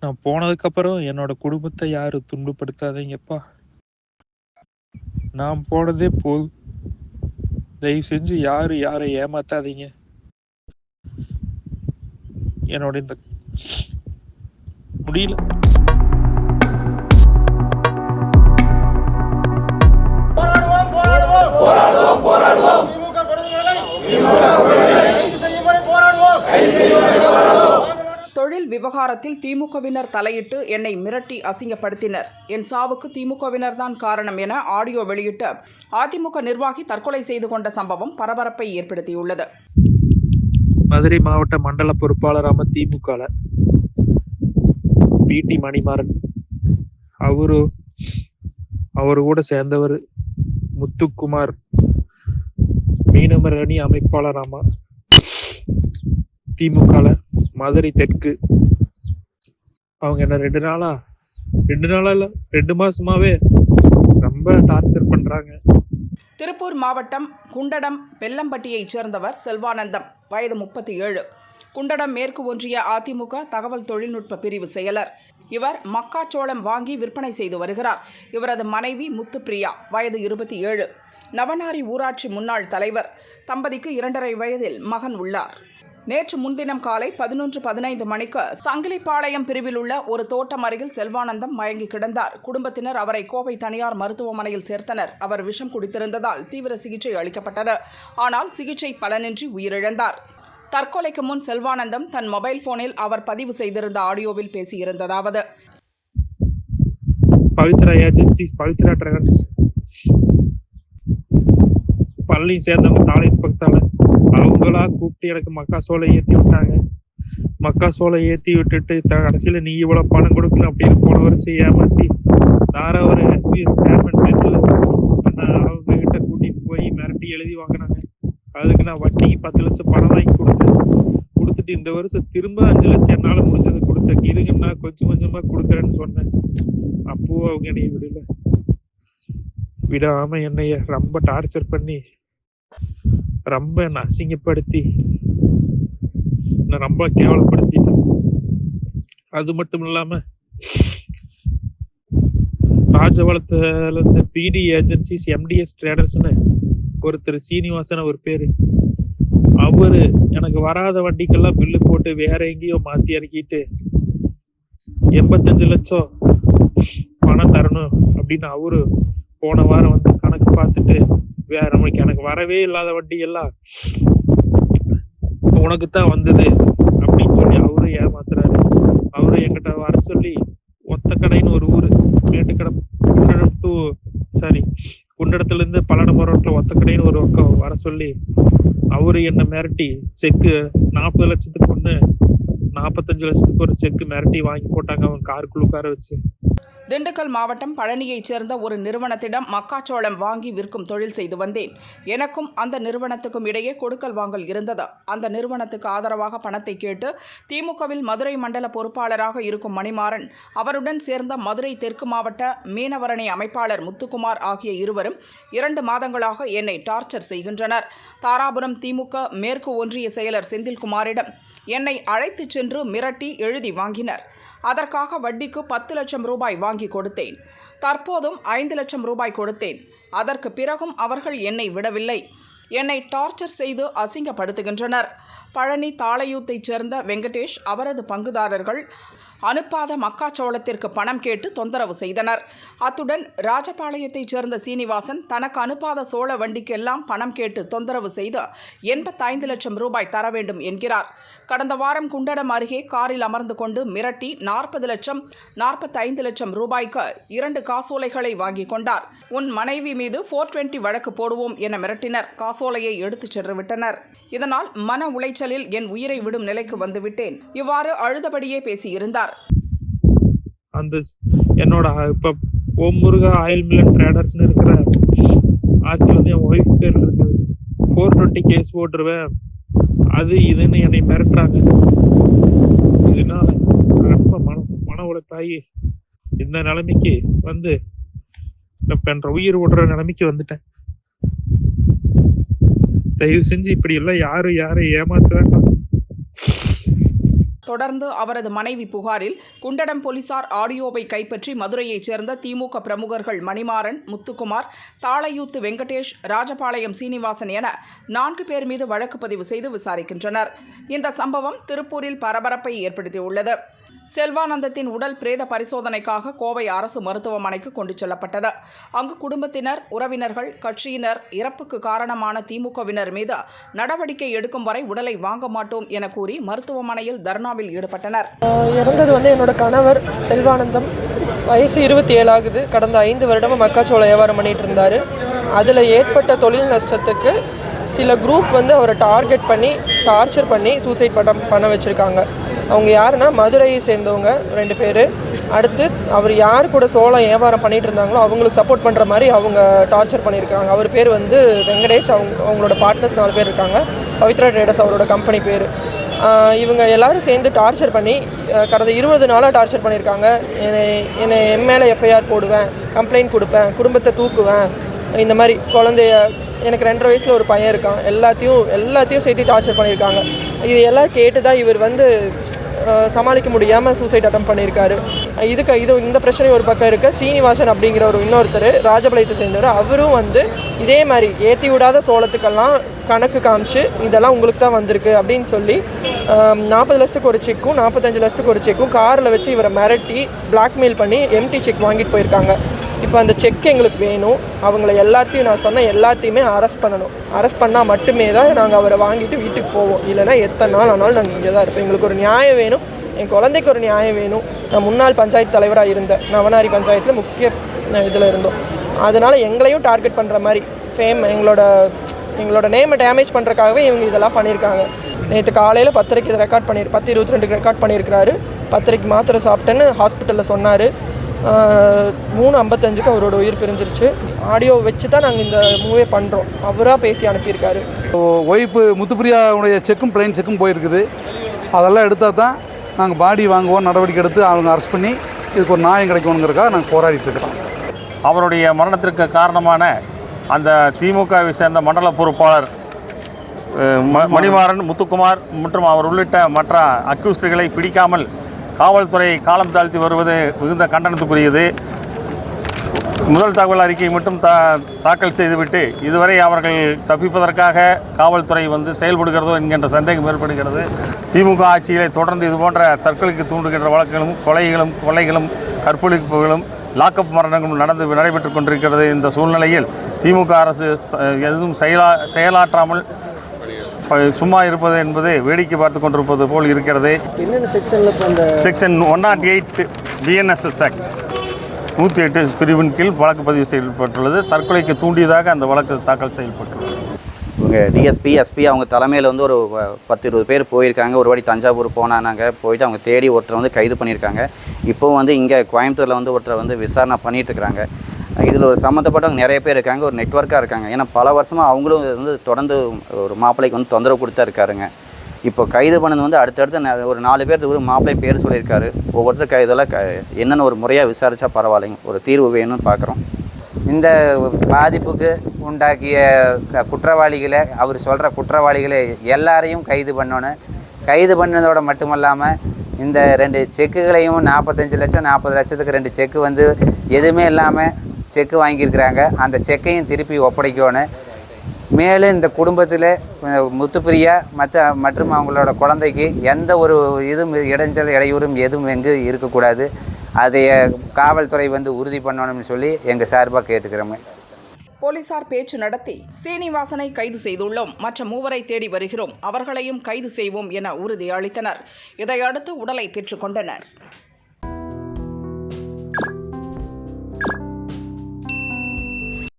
நான் போனதுக்கப்புறம் என்னோட குடும்பத்தை யாரும் துன்பப்படுத்தாதீங்கப்பா. நான் போனதே போதும். தயவு செஞ்சு யாரை ஏமாத்தாதீங்க. என்னோட இந்த முடியல. தொழில் விவகாரத்தில் திமுகவினர் தலையிட்டு என்னை மிரட்டி அசிங்கப்படுத்தினர். என் சாவுக்கு திமுகவினர் தான் காரணம் என ஆடியோ வெளியிட்டு அதிமுக நிர்வாகி தற்கொலை செய்து கொண்ட சம்பவம் பரபரப்பை ஏற்படுத்தியுள்ளது. மதுரை மாவட்ட மண்டல பொறுப்பாளராம திமுக பிடி மணிமாறன், அவரு கூட சேர்ந்தவர் முத்துக்குமார், மீனவர் அணி அமைப்பாளராமா திமுக மதுரை தெற்கு. அவங்க என்ன 2 மாசமாவே ரொம்ப டார்ச்சர் பண்றாங்க. திருப்பூர் மாவட்டம் குண்டடம் பெல்லம்பட்டியைச் சேர்ந்தவர் செல்வானந்தம், வயது 37, குண்டடம் மேற்கு ஒன்றிய அதிமுக தகவல் தொழில்நுட்ப பிரிவு செயலர். இவர் மக்காச்சோளம் வாங்கி விற்பனை செய்து வருகிறார். இவரது மனைவி முத்துப்பிரியா, வயது 27, நவனாரி ஊராட்சி முன்னாள் தலைவர். தம்பதிக்கு 2.5 வயதில் மகன் உள்ளார். நேற்று முன்தினம் காலை 11:15 மணிக்கு சங்கிலிப்பாளையம் பிரிவில் உள்ள ஒரு தோட்டம் அருகில் செல்வானந்தம் மயங்கி கிடந்தார். குடும்பத்தினர் அவரை கோவை தனியார் மருத்துவமனையில் சேர்த்தனர். அவர் விஷம் குடித்திருந்ததால் தீவிர சிகிச்சை அளிக்கப்பட்டது. ஆனால் சிகிச்சை பலனின்றி உயிரிழந்தார். தற்கொலைக்கு முன் செல்வானந்தம் தன் மொபைல் போனில் அவர் பதிவு செய்திருந்த ஆடியோவில் பேசியிருந்ததாவது: பவித்ரா ஏஜென்சிஸ், பவித்ரா டிராவல்ஸ் பள்ளி சேர்ந்தவங்க தாலின் பக்கத்தால அவங்களா கூப்பிட்டு எனக்கு மக்காசோலை ஏற்றி விட்டாங்க. மக்காசோலை ஏற்றி விட்டுட்டு கடைசியில நீ இவ்வளவு பணம் கொடுக்கணும் அப்படின்னு போன வருஷம் ஏமாத்தி ஒரு எஸ்விஎஸ் சேர்மன் சேர்ந்து அவங்க கிட்ட கூட்டிட்டு போய் மிரட்டி எழுதி வாங்கினாங்க. அதுக்கு நான் வட்டிக்கு 10 லட்சம் பணம் வாங்கி கொடுத்துட்டு இந்த வருஷம் திரும்ப 5 லட்சம் என்னால முடிஞ்சது கொடுத்தேன். இதுங்க நான் கொஞ்சமா கொடுக்குறேன்னு சொன்னேன். அப்போ அவங்க என்னைய விடாம என்னைய ரொம்ப டார்ச்சர் பண்ணி ரொம்ப என்னை அசிங்கப்படுத்தி ரொம்ப கேவலப்படுத்திட்டு, அது மட்டும் இல்லாம ராஜபாளத்துல இருந்து பிடி ஏஜென்சிஸ் எம்டிஎஸ் ட்ரேடர்ஸ்னு ஒருத்தர் சீனிவாசன் ஒரு பேரு, அவரு எனக்கு வராத வண்டிக்கெல்லாம் பில்லு போட்டு வேற எங்கேயோ மாத்தி இறக்கிட்டு 85 லட்சம் பணம் தரணும் அப்படின்னு அவரு போன வாரம் வந்து கணக்கு பார்த்துட்டு வேற நம்மளுக்கு எனக்கு வரவே இல்லாத வட்டி எல்லாம் உனக்குத்தான் வந்தது அப்படின்னு சொல்லி அவரு ஏமாத்துறாரு. அவரு என்கிட்ட வர சொல்லி ஒத்தக்கடைன்னு ஒரு ஊரு குண்டடத்துல இருந்து பல்லடம் ரோட்ல ஒத்தக்கடைன்னு ஒரு பக்கம் வர சொல்லி அவரு என்ன மிரட்டி செக்கு 40 லட்சத்துக்கு ஒண்ணு 45 லட்சத்துக்கு ஒரு செக்கு மிரட்டி வாங்கி போட்டாங்க அவன் காருக்குள்ள உட்கார வச்சு. திண்டுக்கல் மாவட்டம் பழனியைச் சேர்ந்த ஒரு நிறுவனத்திடம் மக்காச்சோளம் வாங்கி விற்கும் தொழில் செய்து வந்தேன். எனக்கும் அந்த நிறுவனத்துக்கும் இடையே கொடுக்கல் வாங்கல் இருந்தது. அந்த நிறுவனத்துக்கு ஆதரவாக பணத்தை கேட்டு திமுகவில் மதுரை மண்டல பொறுப்பாளராக இருக்கும் மணிமாறன், அவருடன் சேர்ந்த மதுரை தெற்கு மாவட்ட மீனவரணி அமைப்பாளர் முத்துக்குமார் ஆகிய இருவரும் 2 மாதங்களாக என்னை டார்ச்சர் செய்கின்றனர். தாராபுரம் திமுக மேற்கு ஒன்றிய செயலர் செந்தில்குமாரிடம் என்னை அழைத்துச் சென்று மிரட்டி எழுதி வாங்கினர். அதற்காக வட்டிக்கு 10 லட்சம் ரூபாய் வாங்கி கொடுத்தேன். தற்போதும் 5 லட்சம் ரூபாய் கொடுத்தேன். அதற்கு பிறகும் அவர்கள் என்னை விடவில்லை. என்னை டார்ச்சர் செய்து அசிங்கப்படுத்துகின்றனர். பழனி தாளையூத்தைச் சேர்ந்த வெங்கடேஷ், அவரது பங்குதாரர்கள் அனுப்பாத மக்காச்சோளத்திற்கு பணம் கேட்டு தொந்தரவு செய்தனர். அத்துடன் ராஜபாளையத்தைச் சேர்ந்த சீனிவாசன் தனக்கு அனுப்பாத சோள வண்டிக்கெல்லாம் பணம் கேட்டு தொந்தரவு செய்து 85 லட்சம் ரூபாய் தர வேண்டும் என்கிறார். கடந்த வாரம் குண்டடம் அருகே காரில் அமர்ந்து கொண்டு மிரட்டி 40 லட்சம் 45 லட்சம் ரூபாய்க்கு 2 காசோலைகளை வாங்கி கொண்டார். உன் மனைவி மீது 420 வழக்கு போடுவோம் என மிரட்டினர். காசோலையை எடுத்துச் சென்று விட்டனர். இதனால் மன உளைச்சலில் என் உயிரை விடும் நிலைக்கு வந்துவிட்டேன். இவ்வாறு அழுதபடியே பேசியிருந்தார். அந்த என்னோட இப்ப ஓம் முருகா ஆயில் மில்லன் ட்ரேடர்ஸ்னு இருக்கிற ஆர்சி வந்து என் ஒய்ஃப் பேர் இருக்குது. 420 கேஸ் போட்டுருவேன், அது இதுன்னு என்னை மிரட்டுறாங்க. இதனால ரொம்ப மன உழைப்பாகி இந்த நிலைமைக்கு வந்து என்ற உயிர் ஓடுற நிலைமைக்கு வந்துட்டேன். தயவு செஞ்சு இப்படி எல்லாம் யாரை ஏமாத்த வேண்டாம். தொடர்ந்து அவரது மனைவி புகாரில் குண்டடம் போலீசார் ஆடியோவை கைப்பற்றி மதுரையைச் சேர்ந்த திமுக பிரமுகர்கள் மணிமாறன், முத்துக்குமார், தாளையூத்து வெங்கடேஷ், ராஜபாளையம் சீனிவாசன் என 4 பேர் மீது வழக்கு பதிவு செய்து விசாரிக்கின்றனர். இந்த சம்பவம் திருப்பூரில் பரபரப்பை ஏற்படுத்தியுள்ளது. செல்வானந்தத்தின் உடல் பிரேத பரிசோதனைக்காக கோவை அரசு மருத்துவமனைக்கு கொண்டு செல்லப்பட்டது. அங்கு குடும்பத்தினர், உறவினர்கள், கட்சியினர், இறப்புக்கு காரணமான திமுகவினர் மீது நடவடிக்கை எடுக்கும் வரை உடலை வாங்க மாட்டோம் என கூறி மருத்துவமனையில் தர்ணாவில் ஈடுபட்டனர். இறந்தது என்னோட கணவர் செல்வானந்தம். வயசு 27 ஆகுது. கடந்த 5 வருடமாக மக்காச்சோளம் வியாபாரம் பண்ணிட்டு இருந்தார். அதில் ஏற்பட்ட தொழில் நஷ்டத்துக்கு சில குரூப் அவரை டார்கெட் பண்ணி டார்ச்சர் பண்ணி சூசைட் பண்ண வச்சுருக்காங்க. அவங்க யாருன்னா மதுரையை சேர்ந்தவங்க 2 பேர். அடுத்து அவர் யார் கூட சோளம் வியாபாரம் பண்ணிகிட்டு இருந்தாங்களோ அவங்களுக்கு சப்போர்ட் பண்ணுற மாதிரி அவங்க டார்ச்சர் பண்ணியிருக்காங்க. அவர் பேர் வெங்கடேஷ். அவங்களோட பார்ட்னர்ஸ் 4 பேர் இருக்காங்க. பவித்ரா ட்ரேடர்ஸ் அவரோட கம்பெனி பேர். இவங்க எல்லோரும் சேர்ந்து டார்ச்சர் பண்ணி கடந்த 20 நாளாக டார்ச்சர் பண்ணியிருக்காங்க. என்னை எம்எல்ஏ எஃப்ஐஆர் போடுவேன், கம்ப்ளைண்ட் கொடுப்பேன், குடும்பத்தை தூக்குவேன், இந்த மாதிரி குழந்தைய எனக்கு 2.5 வயசில் ஒரு பையன் இருக்கான், எல்லாத்தையும் சேர்த்து டார்ச்சர் பண்ணியிருக்காங்க. இது எல்லாம் கேட்டு தான் இவர் சமாளிக்க முடியாமல் சூசைட் அட்டம் பண்ணியிருக்காரு. இந்த பிரச்சனை ஒரு பக்கம் இருக்க, சீனிவாசன் அப்படிங்கிற இன்னொருத்தர் ராஜபாளையத்தை சேர்ந்தவர். அவரும் இதே மாதிரி ஏற்றி விடாத சோளத்துக்கெல்லாம் கணக்கு காமிச்சு இதெல்லாம் உங்களுக்கு தான் வந்திருக்கு அப்படின்னு சொல்லி 40 லட்சத்துக்கு ஒரு செக்கும் 45 லட்சத்துக்கு ஒரு செக்கும் காரில் வச்சு இவரை மிரட்டி பிளாக்மெயில் பண்ணி எம்டி செக் வாங்கிட்டு போயிருக்காங்க. இப்போ அந்த செக் எங்களுக்கு வேணும். அவங்கள எல்லாத்தையும் நான் சொன்ன எல்லாத்தையுமே அரெஸ்ட் பண்ணணும். அரெஸ்ட் பண்ணால் மட்டுமே தான் நாங்கள் அவரை வாங்கிட்டு வீட்டுக்கு போவோம். இல்லைனா எத்தனை நாள் ஆனாலும் நாங்கள் இங்கே தான் இருப்போம். எங்களுக்கு ஒரு நியாயம் வேணும். என் குழந்தைக்கு ஒரு நியாயம் வேணும். நான் முன்னாள் பஞ்சாயத்து தலைவராக இருந்தேன். நவனாரி பஞ்சாயத்தில் முக்கிய இதில் இருந்தோம். அதனால் எங்களையும் டார்கெட் பண்ணுற மாதிரி எங்களோட நேமை டேமேஜ் பண்ணுறக்காகவே இவங்க இதெல்லாம் பண்ணியிருக்காங்க. நேற்று காலையில் 10:30 இதை 10:22 ரெக்கார்ட் பண்ணியிருக்கிறாரு. 10:30 மாத்திரை சாப்பிட்டேன்னு ஹாஸ்பிட்டலில் சொன்னார். 3:55 அவரோட உயிர் பிரிஞ்சிருச்சு. ஆடியோ வச்சு தான் நாங்கள் இந்த மூவே பண்ணுறோம். அவராக பேசி அனுப்பியிருக்காரு. ஒய்ஃபு முத்துப்பிரியாவுடைய செக்கும் பிளைன் செக்கும் போயிருக்குது. அதெல்லாம் எடுத்தால் தான் நாங்கள் பாடி வாங்குவோம். நடவடிக்கை எடுத்து அவங்க அரெஸ்ட் பண்ணி இதுக்கு ஒரு நியாயம் கிடைக்கணுங்கிறதுக்காக நாங்கள் போராடிட்டு இருக்கிறோம். அவருடைய மரணத்திற்கு காரணமான அந்த திமுகவை சேர்ந்த மண்டல பொறுப்பாளர் மணிமாறன், முத்துக்குமார் மற்றும் அவர் உள்ளிட்ட மற்ற அக்யூஸ்டுகளை பிடிக்காமல் காவல்துறை காலம் தாழ்த்தி வருவது மிகுந்த கண்டனத்துக்குரியது. முதல் தகவல் அறிக்கை மட்டும் தாக்கல் செய்துவிட்டு இதுவரை அவர்கள் தப்பிப்பதற்காக காவல்துறை செயல்படுகிறதோ என்கின்ற சந்தேகம் ஏற்படுகிறது. திமுக ஆட்சியிலே தொடர்ந்து இதுபோன்ற தற்கொலைக்கு தூண்டுகின்ற வழக்குகளும், கொலைகளும், கற்பழிப்புகளும், லாக்அப் மரணங்களும் நடைபெற்று கொண்டிருக்கிறது. இந்த சூழ்நிலையில் திமுக அரசு எதுவும் செயலாற்றாமல் சும்மா இருப்பது என்பது வேடிக்கை பார்த்து கொண்டிருப்பது போல் இருக்கிறது. செக்ஷன் 108 BNSS ஆக்ட் 108 பிரிவின் கீழ் வழக்கு பதிவு செய்யப்பட்டுள்ளது. தற்கொலைக்கு தூண்டியதாக அந்த வழக்கு தாக்கல் செய்யப்பட்டுள்ளது. இவங்க டிஎஸ்பி, எஸ்பி அவங்க தலைமையில் ஒரு 10-20 பேர் போயிருக்காங்க. ஒரு வாட்டி தஞ்சாவூர் போனாங்க. போயிட்டு அவங்க தேடி ஒருத்தர் கைது பண்ணியிருக்காங்க. இப்போது இங்கே கோயம்புத்தூரில் ஒருத்தர் விசாரணை பண்ணிகிட்ருக்குறாங்க. இதில் ஒரு சம்மந்தப்பட்டவங்க நிறைய பேர் இருக்காங்க. ஒரு நெட்வொர்க்காக இருக்காங்க. ஏன்னா பல வருஷமாக அவங்களும் தொடர்ந்து ஒரு மாப்பிள்ளைக்கு தொந்தரவு கொடுத்தா இருக்காருங்க. இப்போ கைது பண்ணது அடுத்தடுத்து ஒரு 4 பேர் ஒரு மாப்பிள்ளை பேர் சொல்லியிருக்காரு. ஒவ்வொருத்தர் இதெல்லாம் என்னென்ன ஒரு முறையாக விசாரித்தா பரவாயில்லைங்க. ஒரு தீர்வு வேணும்னு பார்க்குறோம். இந்த பாதிப்புக்கு உண்டாக்கிய குற்றவாளிகளை, அவர் சொல்கிற குற்றவாளிகளை எல்லாரையும் கைது பண்ணணும். கைது பண்ணதோடு மட்டுமல்லாமல் இந்த 2 செக்குகளையும் 45 லட்சம் 40 லட்சத்துக்கு 2 செக்கு எதுவுமே இல்லாமல் செக்கு வாங்கியிருக்கிறாங்க. அந்த செக்கையும் திருப்பி ஒப்படைக்கணும். மேலும் இந்த குடும்பத்தில் முத்துப்பிரியா மற்றும் அவங்களோட குழந்தைக்கு எந்த ஒரு இடைஞ்சல் இடையூறும் எதுவும் எங்கு இருக்கக்கூடாது. அதை காவல்துறை உறுதி பண்ணணும்னு சொல்லி எங்கள் சார்பாக கேட்டுக்கிறோங்க. போலீசார் பேச்சு நடத்தி சீனிவாசனை கைது செய்துள்ளோம், மற்ற 3 தேடி வருகிறோம், அவர்களையும் கைது செய்வோம் என உறுதி அளித்தனர். இதையடுத்து உடலை பெற்றுக்கொண்டனர்.